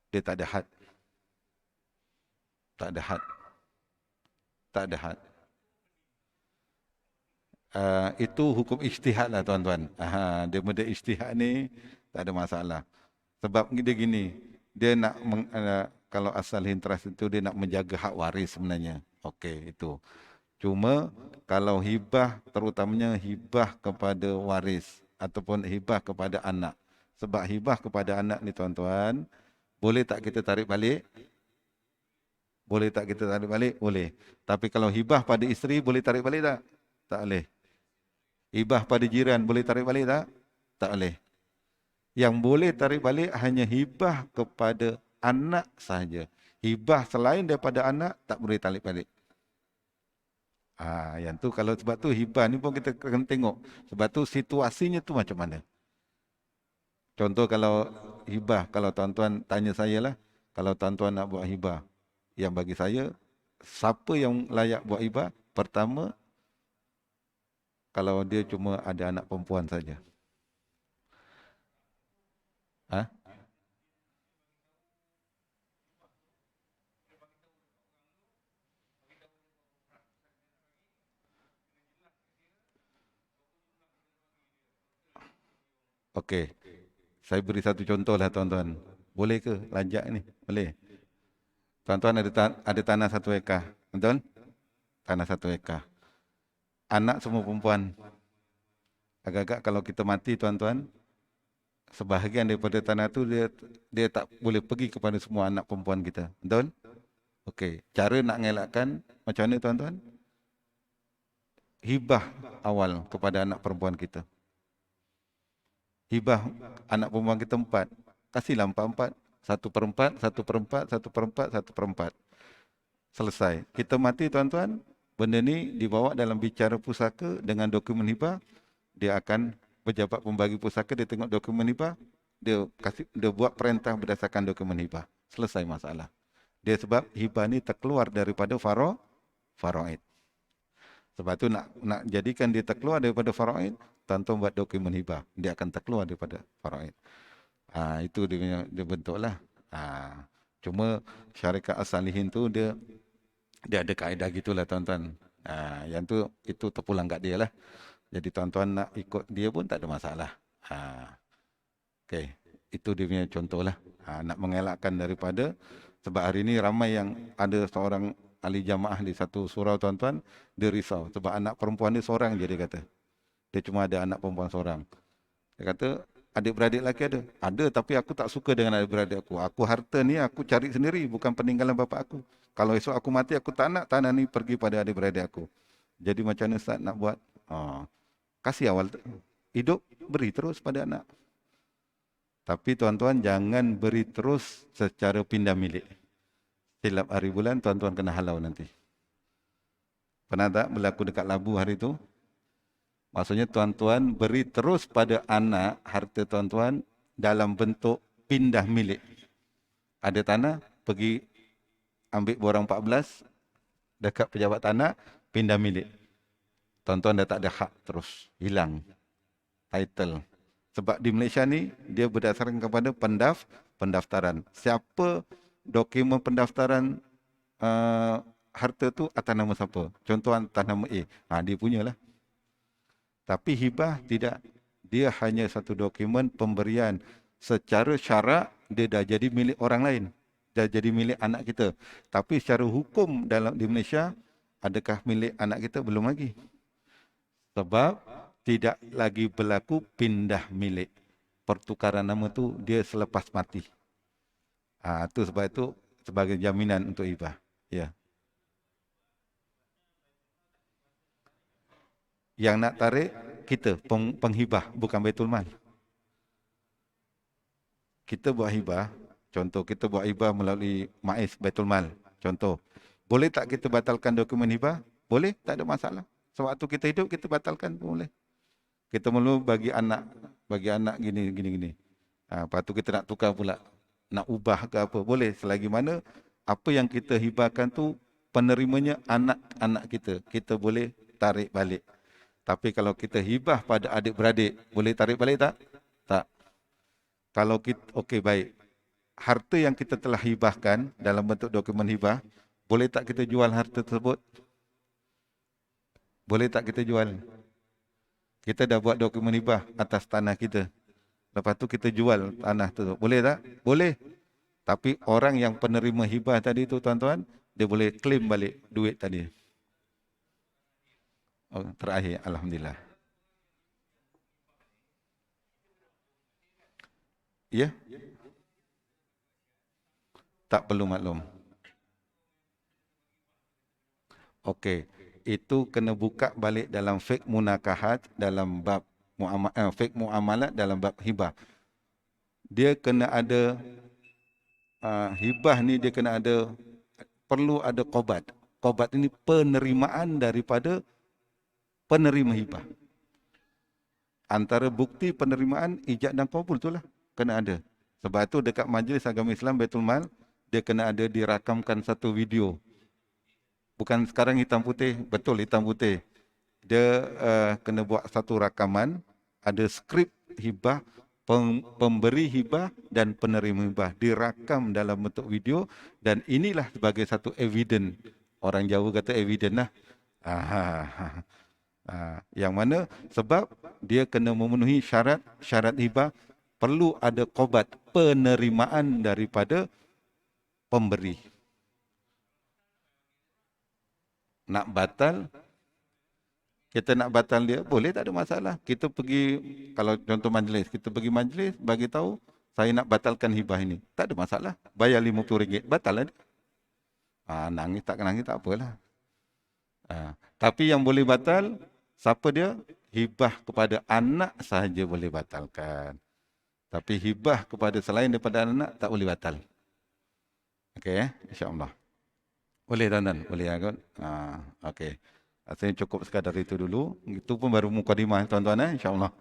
dia tak ada had. Tak ada had. Tak ada had. Itu hukum ijtihad lah tuan-tuan. Dia benda ijtihad ni tak ada masalah. Sebab dia gini, dia nak kalau As-Salihin Trust itu dia nak menjaga hak waris sebenarnya. Okey, itu. Cuma kalau hibah, terutamanya hibah kepada waris ataupun hibah kepada anak. Sebab hibah kepada anak ni tuan-tuan, boleh tak kita tarik balik? Boleh tak kita tarik balik? Boleh. Tapi kalau hibah pada isteri, boleh tarik balik tak? Tak boleh. Hibah pada jiran, boleh tarik balik tak? Tak boleh. Yang boleh tarik balik hanya hibah kepada anak sahaja. Hibah selain daripada anak, tak boleh tarik balik. Yang tu kalau sebab tu hibah ni pun kita kena tengok. Sebab tu situasinya tu macam mana. Contoh kalau hibah, kalau tuan-tuan tanya saya lah, kalau tuan-tuan nak buat hibah, yang bagi saya, siapa yang layak buat hibah? Pertama, kalau dia cuma ada anak perempuan saja. Ha? Okey. Saya beri satu contoh lah tuan-tuan. Boleh ke lajak ni? Boleh. Tuan-tuan ada tanah 1 ekar. Betul? Tanah 1 ekar. Anak semua perempuan. Agak-agak kalau kita mati tuan-tuan, sebahagian daripada tanah tu dia tak boleh pergi kepada semua anak perempuan kita. Betul? Okey. Cara nak ngelakkan macam mana tuan-tuan? Hibah awal kepada anak perempuan kita. Hibah anak perempuan kita 4. Kasihlah 4-4. 1/4, 1/4, 1/4, 1/4. Selesai. Kita mati tuan-tuan, benda ni dibawa dalam bicara pusaka dengan dokumen hibah. Dia akan pejabat pembagi pusaka, dia tengok dokumen hibah, dia buat perintah berdasarkan dokumen hibah. Selesai masalah. Dia sebab hibah ni terkeluar daripada faraid. Sebab tu nak jadikan dia terkeluar daripada faraid, tuan-tuan buat dokumen hibah. Dia akan terkeluar daripada faraid. Itu dia bentuk lah. Cuma syarikat as-salihin tu dia ada kaedah gitulah tuan-tuan. Yang tu itu terpulang kat dia lah. Jadi tuan-tuan nak ikut dia pun tak ada masalah. Okey, itu dia punya contoh lah. Nak mengelakkan daripada, sebab hari ini ramai yang ada seorang ahli jamaah di satu surau tuan-tuan, dia risau sebab anak perempuan dia seorang je, dia kata. Dia cuma ada anak perempuan seorang. Dia kata, adik-beradik lelaki ada? Ada, tapi aku tak suka dengan adik-beradik aku. Aku harta ni aku cari sendiri, bukan peninggalan bapa aku. Kalau esok aku mati, aku tak nak tanah ni pergi pada adik-beradik aku. Jadi macam mana Ustaz nak buat? Kasih awal hidup, beri terus pada anak. Tapi tuan-tuan jangan beri terus secara pindah milik. Setiap hari bulan tuan-tuan kena halau nanti. Pernah tak berlaku dekat Labu hari itu? Maksudnya tuan-tuan beri terus pada anak harta tuan-tuan dalam bentuk pindah milik. Ada tanah, pergi ambil borang 14 dekat pejabat tanah, pindah milik. Tuan-tuan dah tak ada hak terus, hilang title. Sebab di Malaysia ni dia berdasarkan kepada pendaftaran. Siapa dokumen pendaftaran harta tu atas nama siapa? Contoh atas nama A. Dia punyalah. Tapi hibah tidak. Dia hanya satu dokumen pemberian. Secara syarak dia dah jadi milik orang lain. Dah jadi milik anak kita. Tapi secara hukum di Malaysia, adakah milik anak kita? Belum lagi. Sebab tidak lagi berlaku pindah milik. Pertukaran nama tu dia selepas mati. Itu sebab itu sebagai jaminan untuk hibah. Ya. Yang nak tarik kita penghibah, bukan Baitul Mal. Kita buat hibah, contoh kita buat hibah melalui MAIS Baitul Mal. Contoh, boleh tak kita batalkan dokumen hibah? Boleh, tak ada masalah. Sewaktu kita hidup kita batalkan pun boleh. Kita mahu bagi anak gini. Lepas tu kita nak tukar pula, nak ubah ke apa, boleh. Selagi mana apa yang kita hibahkan tu penerimanya anak-anak kita, kita boleh tarik balik. Tapi kalau kita hibah pada adik-beradik, boleh tarik balik tak? Tak. Kalau kita, okey baik. Harta yang kita telah hibahkan dalam bentuk dokumen hibah, boleh tak kita jual harta tersebut? Boleh tak kita jual? Kita dah buat dokumen hibah atas tanah kita. Lepas tu kita jual tanah tu. Boleh tak? Boleh. Tapi orang yang penerima hibah tadi tu tuan-tuan, dia boleh claim balik duit tadi. Oh, terakhir, alhamdulillah. Ya, tak perlu maklum. Okey, itu kena buka balik dalam fiqh munakahat dalam bab fiqh muamalat dalam bab hibah. Dia kena ada hibah ni dia kena ada perlu ada qobat. Qobat ini penerimaan daripada penerima hibah. Antara bukti penerimaan ijab dan kabul itulah kena ada. Sebab itu dekat Majlis Agama Islam Baitul Mal dia kena ada dirakamkan satu video. Bukan sekarang hitam putih, betul hitam putih. Dia kena buat satu rakaman, ada skrip hibah, pemberi hibah dan penerima hibah dirakam dalam bentuk video dan inilah sebagai satu evidence. Orang Jawa kata evidence lah. Yang mana sebab dia kena memenuhi syarat hibah, perlu ada qobat penerimaan daripada pemberi. Nak batal, kita nak batal dia, boleh, tak ada masalah. Kita pergi, kalau contoh majlis, kita pergi majlis, bagi tahu, saya nak batalkan hibah ini. Tak ada masalah. Bayar RM50, batal lah dia. Nangis tak nangis tak apalah. Tapi yang boleh batal, siapa dia? Hibah kepada anak sahaja boleh batalkan. Tapi hibah kepada selain daripada anak, tak boleh batal. Okey, insya-Allah. Boleh tuan-tuan, boleh ya kan? Okey. Rasanya cukup sekadar itu dulu. Itu pun baru mukadimah tuan-tuan insya-Allah.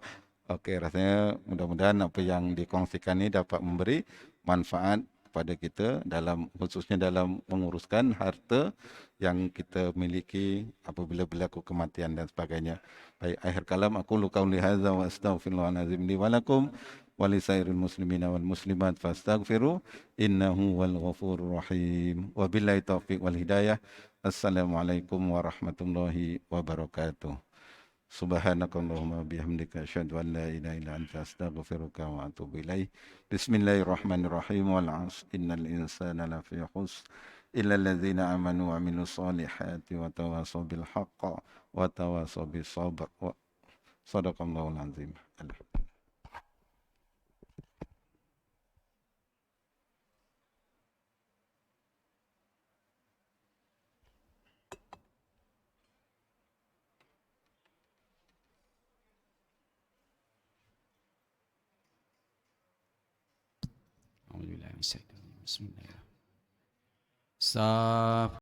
Okey, rasanya mudah-mudahan apa yang dikongsikan ini dapat memberi manfaat kepada kita dalam khususnya dalam menguruskan harta yang kita miliki apabila berlaku kematian dan sebagainya. Baik, akhir kalam aku qauli hadza wa astaghfirullahalazim li wa lakum wa lisairil muslimina wal muslimat fastaghfiru innahu wal ghafurur rahim. Wabillahi taufiq wal hidayah. Assalamualaikum warahmatullahi wabarakatuh. Subhanakallahumma bihamdika asyhadu an la ilaha illa anta astaghfiruka wa atubu ilaik. Bismillahirrahmanirrahim. Wal 'asr innal insana lafi khusr illa alladzina amanu wa amilus solihati wa tawasaw bil haqqi wa tawasaw bis sabr. Sadaqallahul azim. Bismillahirrahmanirrahim.